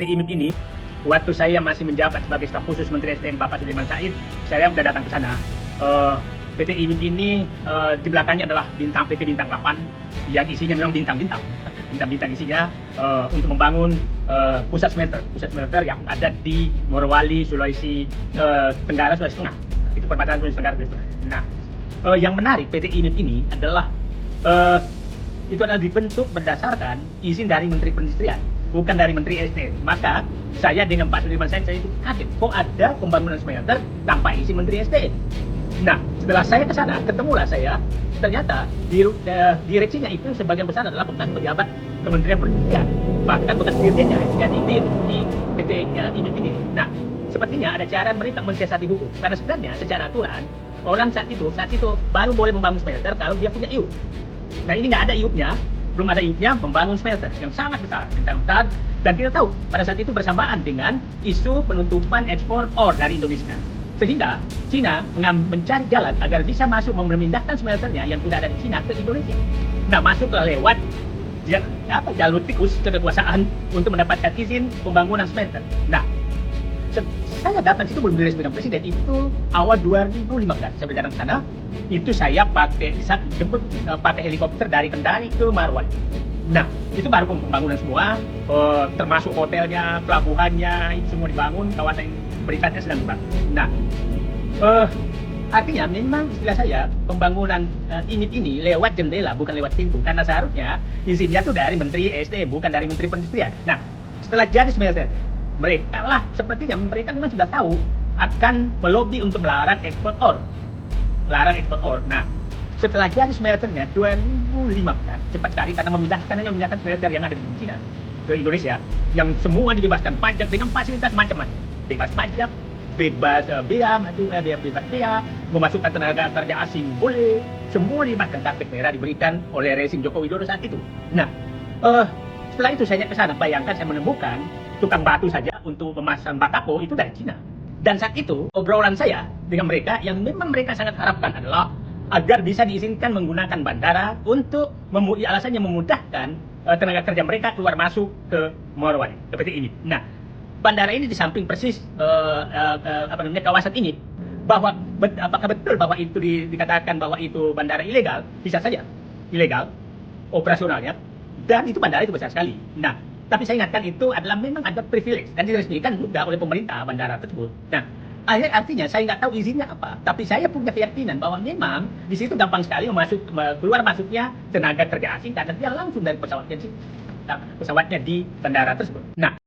IMIP ini, waktu saya masih menjabat sebagai staf khusus Menteri SDM Bapak Sudirman Said, saya sudah datang ke sana. PT IMIP ini di belakangnya adalah PT Bintang 8 yang isinya memang bintang-bintang. Bintang-bintang isinya untuk membangun pusat smelter yang ada di Morowali, Sulawesi Tenggara, Sulawesi Tengah. Itu perbatasan Sulawesi Tenggara. Nah, yang menarik PT IMIP ini adalah itu adalah dibentuk berdasarkan izin dari Menteri Perindustrian, bukan dari Menteri SDM. Maka saya dengan Pak Sudirman Said, saya itu kaget, kok ada pembangunan smelter tanpa izin Menteri SDM. Nah, setelah saya ke sana, ketemulah saya, ternyata direksinya itu sebagian besar adalah bekas pejabat Kementerian Perindustrian, bahkan bekas dirjennya yang di PT IMIP ini. Nah, sepertinya ada cara mereka mensiasati hukum, karena sebenarnya secara aturan orang saat itu baru boleh membangun smelter kalau dia punya IUP. Nah, ini nggak ada IUP-nya, belum ada IUP-nya membangun smelter yang sangat besar, dan kita tahu pada saat itu bersamaan dengan isu penutupan ekspor ore dari Indonesia, sehingga Cina mencari jalan agar bisa masuk memindahkan smelternya yang sudah ada di Cina ke Indonesia. Nah, masuklah lewat jalur tikus kekuasaan untuk mendapatkan izin pembangunan smelter. Nah, saya datang situ belum diresmikan presiden, itu awal 2015 saya datang ke sana. Itu saya pakai helikopter dari Kendari ke Marwai. Nah, itu baru pembangunan semua, termasuk hotelnya, pelabuhannya, itu semua dibangun, kawasan berikatnya sedang dibangun. Nah, artinya memang istilah saya pembangunan IMIP ini lewat jendela bukan lewat pintu, karena seharusnya izinnya itu dari Menteri SDM bukan dari Menteri Perindustrian. Nah, setelah jadi smelter, sepertinya mereka memang sudah tahu akan melobi untuk melarang ekspor ore. Nah, setelah jadi smelternya 2015, cepat sekali karena memindahkan smelter yang ada di China ke Indonesia, yang semua dibebaskan pajak dengan fasilitas macam-macam, bebas pajak, bebas bea, memasukkan tenaga kerja asing boleh, semua dibebaskan. Karpet merah diberikan oleh rezim Joko Widodo saat itu. Nah, setelah itu saya ke sana, bayangkan saya menemukan tukang batu saja untuk memasang batako itu dari Cina. Dan saat itu obrolan saya dengan mereka yang memang mereka sangat harapkan adalah agar bisa diizinkan menggunakan bandara untuk alasannya memudahkan tenaga kerja mereka keluar masuk ke Morowali, seperti ini. Nah, bandara ini di samping persis kawasan ini. Apakah betul bahwa itu dikatakan bahwa itu bandara ilegal? Bisa saja ilegal operasionalnya, dan itu bandara itu besar sekali. Nah, tapi saya ingatkan itu adalah memang ada privilege dan diresmikan juga oleh pemerintah bandara tersebut. Nah, artinya saya nggak tahu izinnya apa, tapi saya punya keyakinan bahwa memang di situ gampang sekali keluar masuknya tenaga kerja asing karena dia langsung dari pesawatnya di bandara tersebut. Nah,